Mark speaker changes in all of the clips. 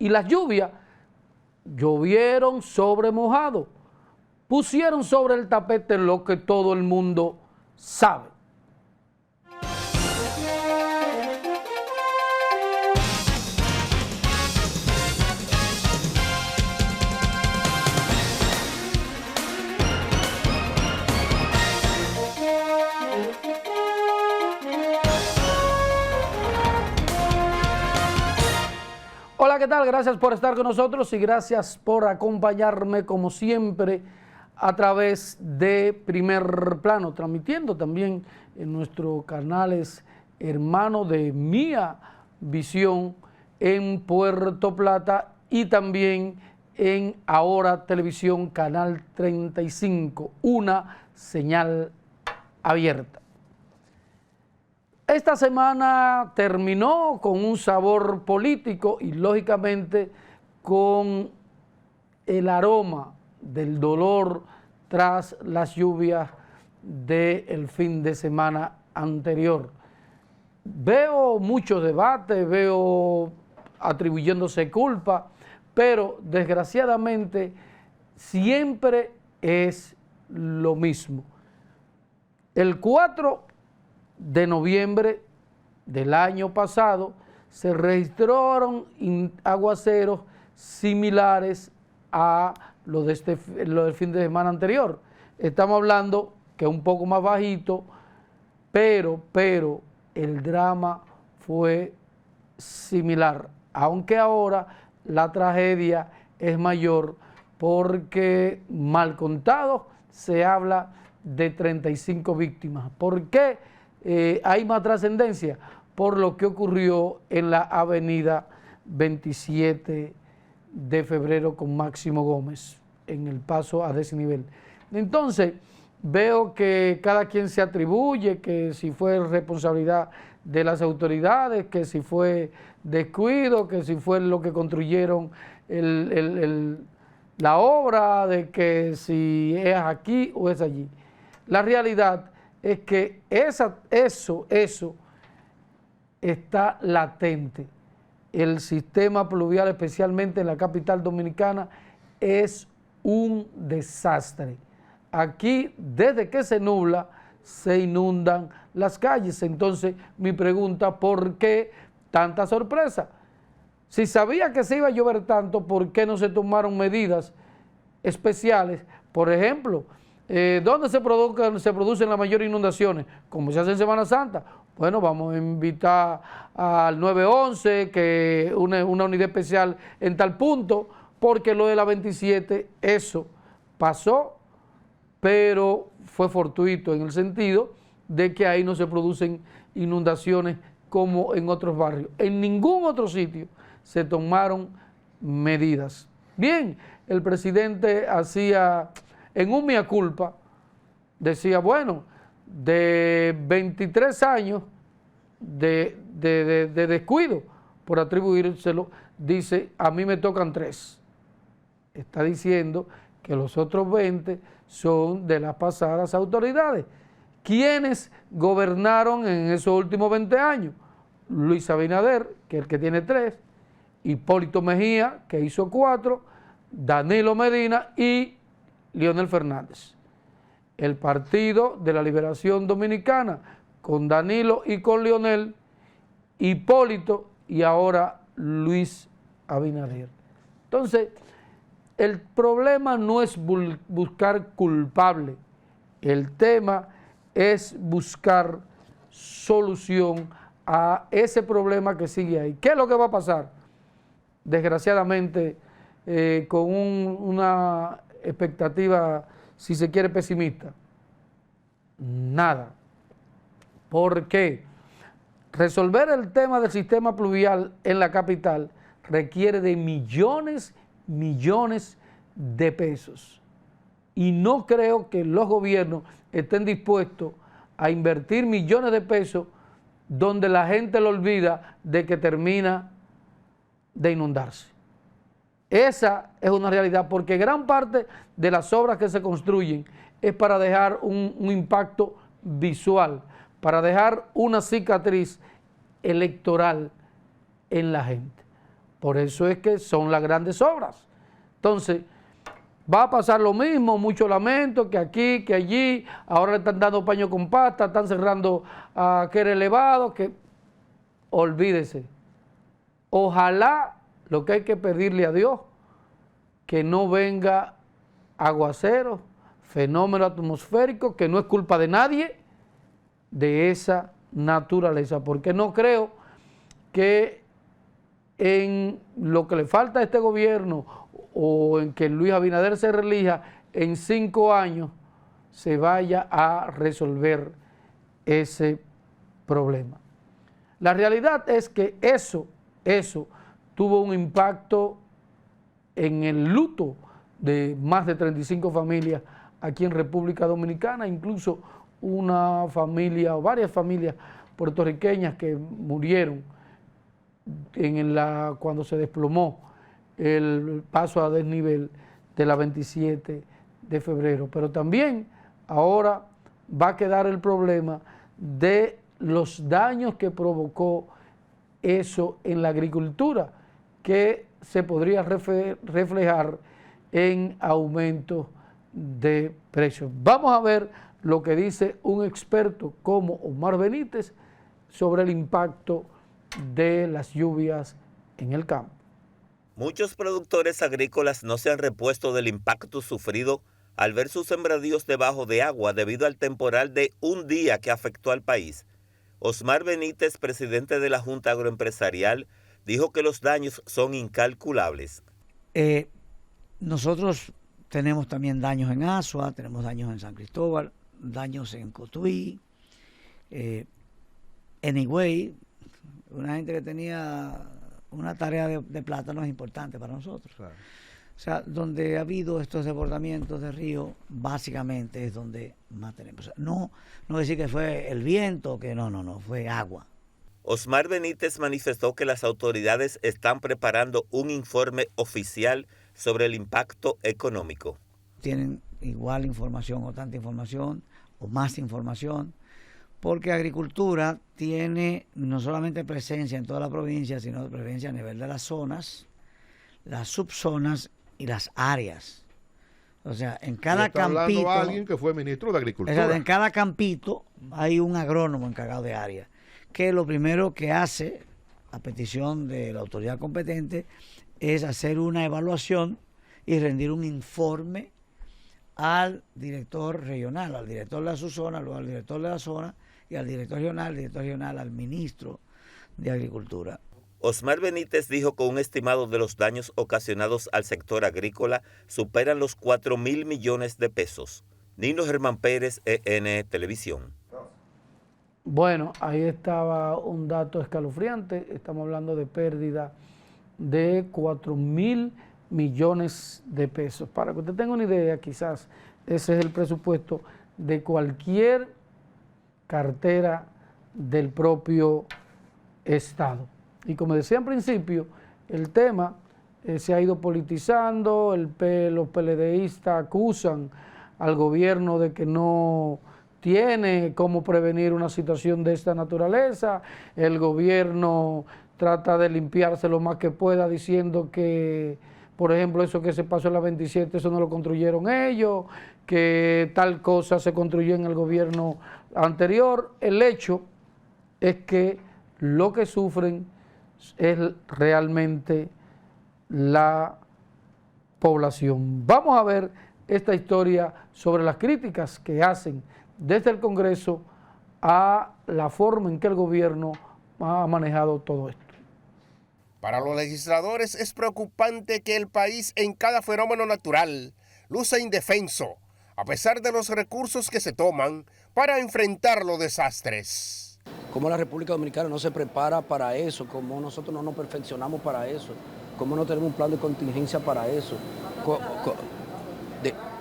Speaker 1: Y las lluvias llovieron sobre mojado, pusieron sobre el tapete lo que todo el mundo sabe. Hola, ¿qué tal? Gracias por estar con nosotros y gracias por acompañarme como siempre a través de Primer Plano, transmitiendo también en nuestros canales hermano de Mía Visión en Puerto Plata y también en Ahora Televisión, Canal 35, una señal abierta. Esta semana terminó con un sabor político y lógicamente con el aroma del dolor tras las lluvias del fin de semana anterior. Veo mucho debate, veo atribuyéndose culpa, pero desgraciadamente siempre es lo mismo. El 4 de noviembre del año pasado se registraron aguaceros similares a lo del fin de semana anterior. Estamos hablando que un poco más bajito, pero el drama fue similar, aunque ahora la tragedia es mayor porque mal contado se habla de 35 víctimas. ¿Por qué hay más trascendencia? Por lo que ocurrió en la avenida 27 de febrero con Máximo Gómez, en el paso a desnivel. Entonces, veo que cada quien se atribuye que si fue responsabilidad de las autoridades, que si fue descuido, que si fue lo que construyeron la obra, de que si es aquí o es allí. La realidad es que eso está latente. El sistema pluvial, especialmente en la capital dominicana, es un desastre. Aquí, desde que se nubla, se inundan las calles. Entonces, mi pregunta, ¿por qué tanta sorpresa? Si sabía que se iba a llover tanto, ¿por qué no se tomaron medidas especiales? Por ejemplo, ¿dónde se producen las mayores inundaciones? Como se hace en Semana Santa. Bueno, vamos a invitar al 911, que una unidad especial en tal punto, porque lo de la 27, eso pasó, pero fue fortuito en el sentido de que ahí no se producen inundaciones como en otros barrios. En ningún otro sitio se tomaron medidas. Bien, el presidente hacía, en un mea culpa, decía, bueno, de 23 años de descuido, por atribuírselo, dice, a mí me tocan 3. Está diciendo que los otros 20 son de las pasadas autoridades. ¿Quiénes gobernaron en esos últimos 20 años? Luis Abinader, que es el que tiene 3, Hipólito Mejía, que hizo 4, Danilo Medina y Leonel Fernández. El Partido de la Liberación Dominicana, con Danilo y con Leonel, Hipólito y ahora Luis Abinader. Entonces, el problema no es buscar culpable, el tema es buscar solución a ese problema que sigue ahí. ¿Qué es lo que va a pasar? Desgraciadamente, con una expectativa, si se quiere, pesimista. Nada. ¿Por qué? Resolver el tema del sistema pluvial en la capital requiere de millones de pesos. Y no creo que los gobiernos estén dispuestos a invertir millones de pesos donde la gente lo olvida de que termina de inundarse. Esa es una realidad, porque gran parte de las obras que se construyen es para dejar un impacto visual, para dejar una cicatriz electoral en la gente. Por eso es que son las grandes obras. Entonces, va a pasar lo mismo, mucho lamento, que aquí, que allí, ahora le están dando paño con pasta, están cerrando aquel elevado, que olvídese. Ojalá, lo que hay que pedirle a Dios, que no venga aguacero, fenómeno atmosférico, que no es culpa de nadie, de esa naturaleza, porque no creo que en lo que le falta a este gobierno o en que Luis Abinader se reelija en 5 años se vaya a resolver ese problema. La realidad es que eso tuvo un impacto en el luto de más de 35 familias aquí en República Dominicana, incluso una familia o varias familias puertorriqueñas que murieron cuando se desplomó el paso a desnivel de la 27 de febrero. Pero también ahora va a quedar el problema de los daños que provocó eso en la agricultura, que se podría reflejar en aumentos de precios. Vamos a ver lo que dice un experto como Omar Benítez sobre el impacto de las lluvias en el campo.
Speaker 2: Muchos productores agrícolas no se han repuesto del impacto sufrido al ver sus sembradíos debajo de agua debido al temporal de un día que afectó al país. Osmar Benítez, presidente de la Junta Agroempresarial, dijo que los daños son incalculables.
Speaker 3: Nosotros tenemos también daños en Asua, tenemos daños en San Cristóbal, daños en Cotuí, en Higüey, una gente que tenía una tarea de plátanos importante para nosotros. Claro. O sea, donde ha habido estos desbordamientos de río, básicamente es donde más tenemos. O sea, no decir que fue el viento, que no, fue agua.
Speaker 2: Osmar Benítez manifestó que las autoridades están preparando un informe oficial sobre el impacto económico.
Speaker 3: Tienen igual información o tanta información o más información, porque agricultura tiene no solamente presencia en toda la provincia, sino presencia a nivel de las zonas, las subzonas y las áreas. O sea, en cada campito...
Speaker 4: hablando a alguien que fue ministro de Agricultura.
Speaker 3: O sea, en cada campito hay un agrónomo encargado de área, que lo primero que hace, a petición de la autoridad competente, es hacer una evaluación y rendir un informe al director regional, al director de la subzona, luego al director de la zona y al director regional al ministro de Agricultura.
Speaker 2: Osmar Benítez dijo que un estimado de los daños ocasionados al sector agrícola superan los 4.000 millones de pesos. Nino Germán Pérez, EN Televisión.
Speaker 1: Bueno, ahí estaba un dato escalofriante. Estamos hablando de pérdida de 4.000 millones de pesos. Para que usted tenga una idea, quizás ese es el presupuesto de cualquier cartera del propio Estado. Y como decía en principio, el tema se ha ido politizando, los PLDistas acusan al gobierno de que no tiene cómo prevenir una situación de esta naturaleza, el gobierno trata de limpiarse lo más que pueda diciendo que, por ejemplo, eso que se pasó en la 27, eso no lo construyeron ellos, que tal cosa se construyó en el gobierno anterior. El hecho es que lo que sufren es realmente la población. Vamos a ver esta historia sobre las críticas que hacen desde el Congreso a la forma en que el gobierno ha manejado todo esto.
Speaker 5: Para los legisladores es preocupante que el país en cada fenómeno natural luce indefenso, a pesar de los recursos que se toman para enfrentar los desastres.
Speaker 6: Cómo la República Dominicana no se prepara para eso, cómo nosotros no nos perfeccionamos para eso, cómo no tenemos un plan de contingencia para eso.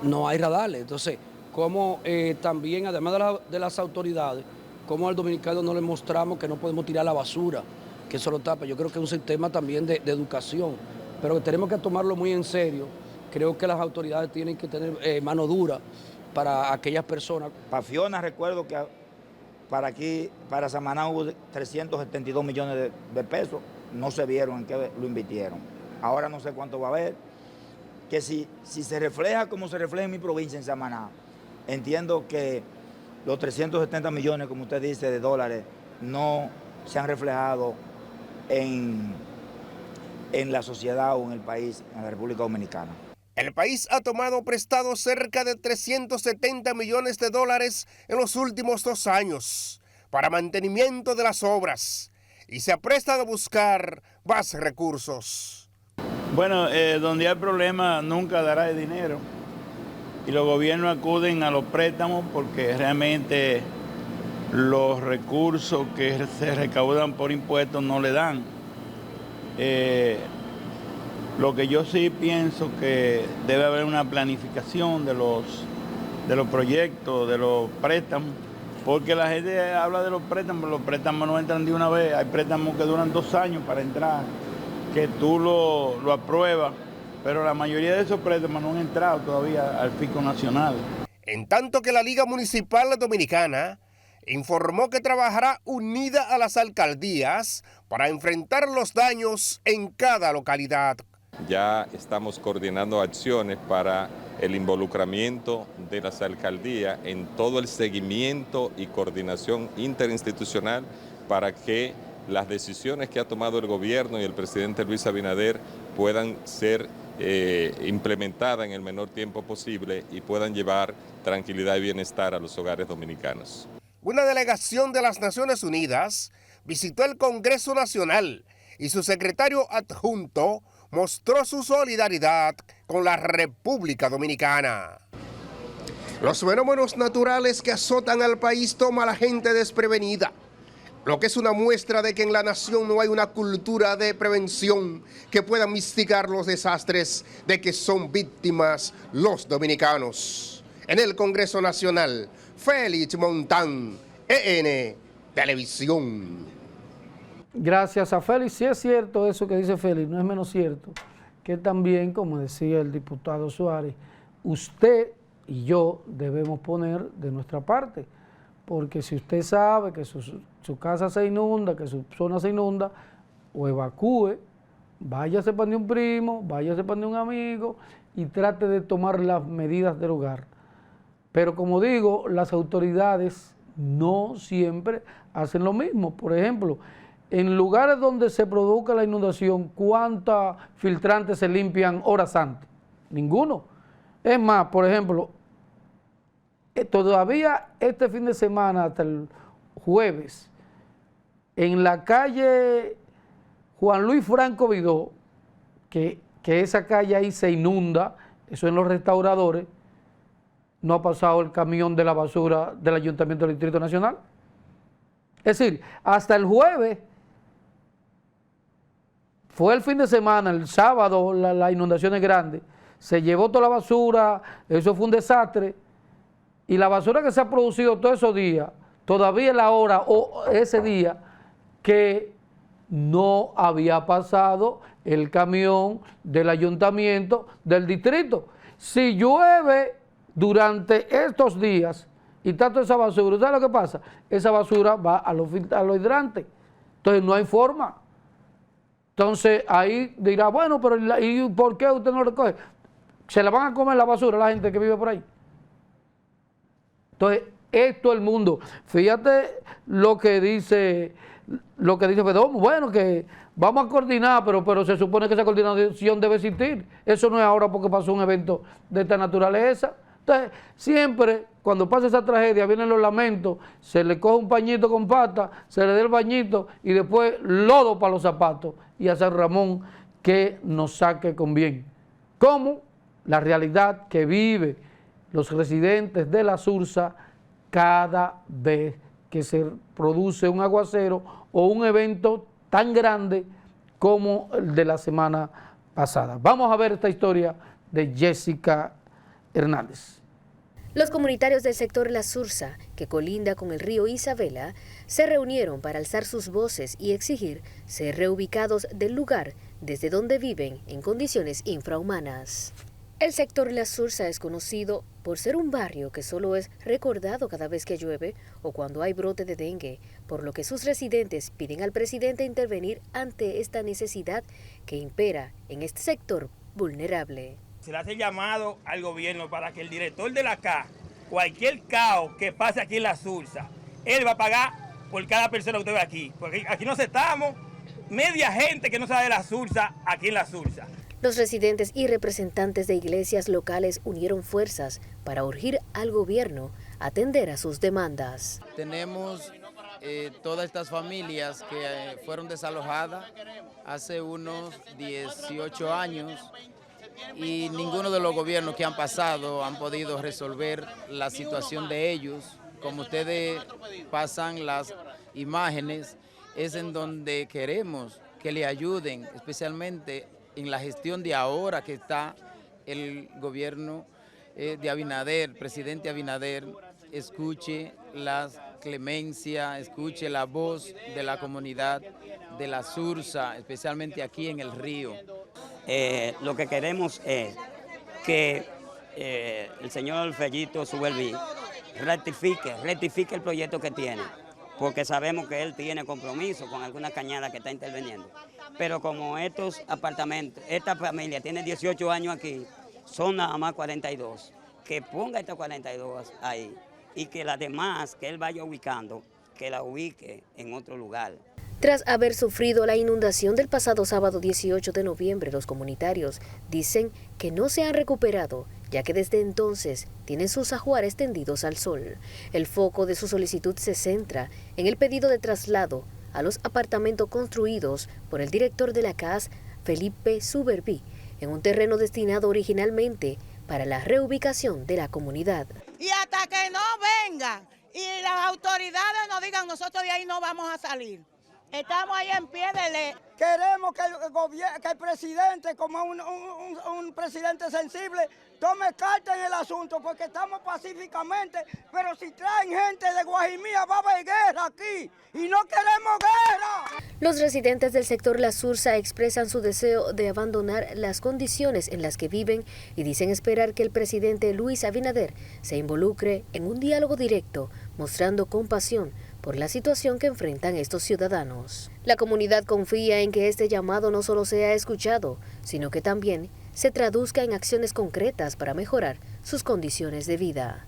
Speaker 6: No hay radares, entonces, cómo también, además de las autoridades, cómo al dominicano no le mostramos que no podemos tirar la basura, que eso lo tapa. Yo creo que es un sistema también de educación, pero que tenemos que tomarlo muy en serio. Creo que las autoridades tienen que tener mano dura para aquellas personas.
Speaker 7: Para Fiona recuerdo que para aquí, para Samaná hubo 372 millones de pesos no se vieron en qué lo invirtieron. Ahora no sé cuánto va a haber, que si se refleja como se refleja en mi provincia, en Samaná, entiendo que los 370 millones, como usted dice, de dólares, no se han reflejado en la sociedad o en el país, en la República Dominicana.
Speaker 5: El país ha tomado prestado cerca de 370 millones de dólares en los últimos 2 años para mantenimiento de las obras y se aprestan a buscar más recursos.
Speaker 8: Bueno, donde hay problemas nunca dará de dinero y los gobiernos acuden a los préstamos porque realmente los recursos que se recaudan por impuestos no le dan. Lo que yo sí pienso que debe haber una planificación de los proyectos, de los préstamos, porque la gente habla de los préstamos no entran de una vez, hay préstamos que duran 2 años para entrar, que tú lo apruebas, pero la mayoría de esos préstamos no han entrado todavía al Fisco Nacional.
Speaker 5: En tanto que la Liga Municipal Dominicana informó que trabajará unida a las alcaldías para enfrentar los daños en cada localidad.
Speaker 9: Ya estamos coordinando acciones para el involucramiento de las alcaldías en todo el seguimiento y coordinación interinstitucional para que las decisiones que ha tomado el gobierno y el presidente Luis Abinader puedan ser implementadas en el menor tiempo posible y puedan llevar tranquilidad y bienestar a los hogares dominicanos.
Speaker 5: Una delegación de las Naciones Unidas visitó el Congreso Nacional y su secretario adjunto mostró su solidaridad con la República Dominicana. Los fenómenos naturales que azotan al país toman a la gente desprevenida, lo que es una muestra de que en la nación no hay una cultura de prevención que pueda mitigar los desastres de que son víctimas los dominicanos. En el Congreso Nacional, Félix Montán, EN Televisión.
Speaker 1: Gracias a Félix. Sí es cierto eso que dice Félix, no es menos cierto que también, como decía el diputado Suárez, usted y yo debemos poner de nuestra parte, porque si usted sabe que su casa se inunda, que su zona se inunda, o evacúe, váyase para un primo, váyase para un amigo y trate de tomar las medidas del hogar. Pero como digo, las autoridades no siempre hacen lo mismo. Por ejemplo, en lugares donde se produzca la inundación, ¿cuántos filtrantes se limpian horas antes? Ninguno. Es más, por ejemplo, todavía este fin de semana, hasta el jueves, en la calle Juan Luis Franco Vidó, que esa calle ahí se inunda, eso en los restauradores, no ha pasado el camión de la basura del Ayuntamiento del Distrito Nacional. Es decir, hasta el jueves, fue el fin de semana, el sábado, la inundación es grande, se llevó toda la basura, eso fue un desastre, y la basura que se ha producido todos esos días, todavía es la hora o ese día que no había pasado el camión del ayuntamiento del distrito. Si llueve durante estos días y está toda esa basura, ¿sabes lo que pasa? Esa basura va a los hidrantes, entonces no hay forma. Entonces ahí dirá, bueno, pero ¿y por qué usted no recoge? Se la van a comer la basura la gente que vive por ahí. Entonces, esto es el mundo. Fíjate lo que dice Fedomo, bueno, que vamos a coordinar, pero se supone que esa coordinación debe existir. Eso no es ahora porque pasó un evento de esta naturaleza. Entonces, siempre cuando pasa esa tragedia, vienen los lamentos, se le coge un pañito con pata, se le da el bañito y después lodo para los zapatos y a San Ramón que nos saque con bien. Como la realidad que vive los residentes de la Sursa cada vez que se produce un aguacero o un evento tan grande como el de la semana pasada. Vamos a ver esta historia de Jessica Hernández.
Speaker 10: Los comunitarios del sector La Sursa, que colinda con el río Isabela, se reunieron para alzar sus voces y exigir ser reubicados del lugar desde donde viven en condiciones infrahumanas. El sector La Sursa es conocido por ser un barrio que solo es recordado cada vez que llueve o cuando hay brote de dengue, por lo que sus residentes piden al presidente intervenir ante esta necesidad que impera en este sector vulnerable.
Speaker 11: Se le hace llamado al gobierno para que el director de la CA, cualquier caos que pase aquí en La Sursa, él va a pagar por cada persona que usted ve aquí, porque aquí nos estamos media gente que no sabe de La Sursa aquí en La Sursa.
Speaker 10: Los residentes y representantes de iglesias locales unieron fuerzas para urgir al gobierno a atender a sus demandas.
Speaker 12: Tenemos todas estas familias que fueron desalojadas hace unos 18 años y ninguno de los gobiernos que han pasado han podido resolver la situación de ellos. Como ustedes pasan las imágenes, es en donde queremos que le ayuden, especialmente en la gestión de ahora que está el gobierno de Abinader, presidente Abinader, escuche la clemencia, escuche la voz de la comunidad de La Sursa, especialmente aquí en el río.
Speaker 13: Lo que queremos es que el señor Fellito Suberví rectifique el proyecto que tiene, porque sabemos que él tiene compromiso con alguna cañada que está interviniendo. Pero como estos apartamentos, esta familia tiene 18 años aquí, son nada más 42, que ponga estos 42 ahí y que las demás que él vaya ubicando, que la ubique en otro lugar.
Speaker 10: Tras haber sufrido la inundación del pasado sábado 18 de noviembre, los comunitarios dicen que no se han recuperado, ya que desde entonces tienen sus ajuares tendidos al sol. El foco de su solicitud se centra en el pedido de traslado a los apartamentos construidos por el director de la CAS, Felipe Suberví, en un terreno destinado originalmente para la reubicación de la comunidad.
Speaker 14: Y hasta que no vengan y las autoridades nos digan, nosotros de ahí no vamos a salir. Estamos ahí en pie de ley.
Speaker 15: Queremos que el presidente, como un presidente sensible, tome carta en el asunto, porque estamos pacíficamente, pero si traen gente de Guajimía va a haber guerra aquí, y no queremos guerra.
Speaker 10: Los residentes del sector La Sursa expresan su deseo de abandonar las condiciones en las que viven y dicen esperar que el presidente Luis Abinader se involucre en un diálogo directo, mostrando compasión por la situación que enfrentan estos ciudadanos. La comunidad confía en que este llamado no solo sea escuchado, sino que también se traduzca en acciones concretas para mejorar sus condiciones de vida.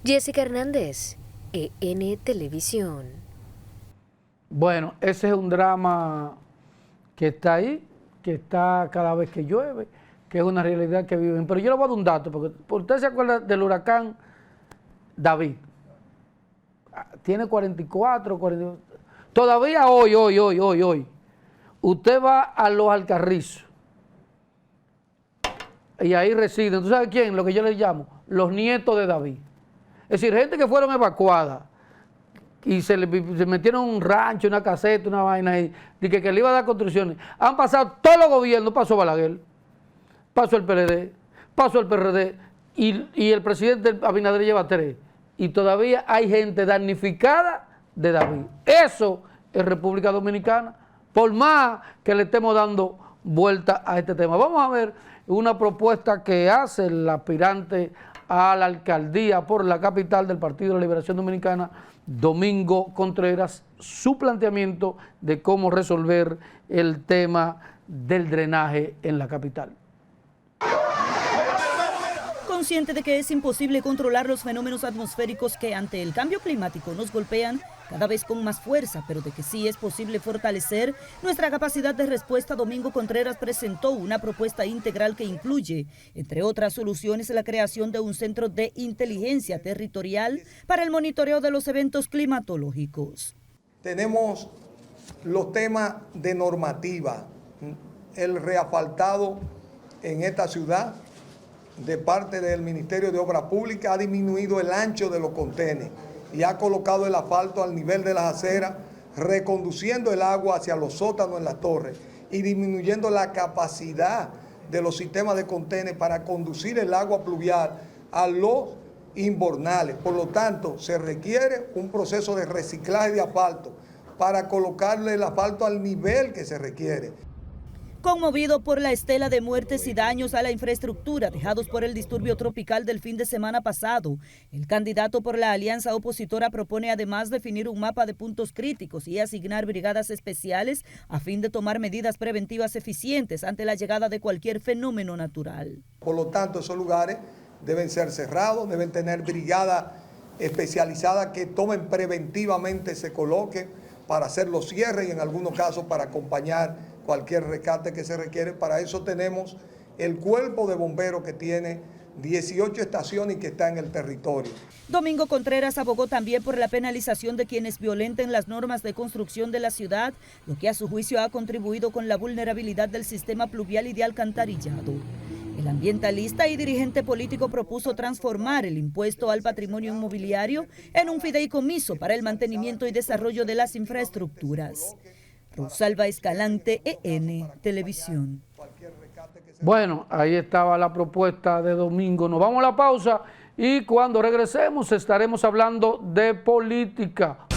Speaker 10: Jessica Hernández, EN Televisión.
Speaker 1: Bueno, ese es un drama que está ahí, que está cada vez que llueve, que es una realidad que viven. Pero yo le voy a dar un dato, porque usted se acuerda del huracán David. Tiene 44, 40. Todavía hoy, usted va a Los Alcarrizos y ahí residen, ¿tú sabes quién? Lo que yo les llamo los nietos de David. Es decir, gente que fueron evacuadas y se metieron en un rancho, una caseta, una vaina ahí, de que le iba a dar construcciones. Han pasado todos los gobiernos, pasó Balaguer, pasó el PLD, pasó el PRD y el presidente Abinader lleva 3. Y todavía hay gente damnificada de David. Eso es República Dominicana, por más que le estemos dando vuelta a este tema. Vamos a ver una propuesta que hace el aspirante a la alcaldía por la capital del Partido de la Liberación Dominicana, Domingo Contreras, su planteamiento de cómo resolver el tema del drenaje en la capital.
Speaker 16: Consciente de que es imposible controlar los fenómenos atmosféricos que ante el cambio climático nos golpean cada vez con más fuerza, pero de que sí es posible fortalecer nuestra capacidad de respuesta, Domingo Contreras presentó una propuesta integral que incluye, entre otras soluciones, la creación de un centro de inteligencia territorial para el monitoreo de los eventos climatológicos.
Speaker 17: Tenemos los temas de normativa, el reasfaltado en esta ciudad de parte del Ministerio de Obras Públicas ha disminuido el ancho de los contenes y ha colocado el asfalto al nivel de las aceras, reconduciendo el agua hacia los sótanos en las torres y disminuyendo la capacidad de los sistemas de contenes para conducir el agua pluvial a los invernales. Por lo tanto, se requiere un proceso de reciclaje de asfalto para colocarle el asfalto al nivel que se requiere.
Speaker 16: Conmovido por la estela de muertes y daños a la infraestructura dejados por el disturbio tropical del fin de semana pasado, el candidato por la alianza opositora propone además definir un mapa de puntos críticos y asignar brigadas especiales a fin de tomar medidas preventivas eficientes ante la llegada de cualquier fenómeno natural.
Speaker 17: Por lo tanto, esos lugares deben ser cerrados, deben tener brigadas especializadas que tomen preventivamente, se coloquen para hacer los cierres y en algunos casos para acompañar cualquier rescate que se requiere. Para eso tenemos el cuerpo de bomberos que tiene 18 estaciones y que está en el territorio.
Speaker 16: Domingo Contreras abogó también por la penalización de quienes violenten las normas de construcción de la ciudad, lo que a su juicio ha contribuido con la vulnerabilidad del sistema pluvial y de alcantarillado. El ambientalista y dirigente político propuso transformar el impuesto al patrimonio inmobiliario en un fideicomiso para el mantenimiento y desarrollo de las infraestructuras. Rosalba Escalante, EN Televisión.
Speaker 1: Bueno, ahí estaba la propuesta de Domingo. Nos vamos a la pausa y cuando regresemos estaremos hablando de política.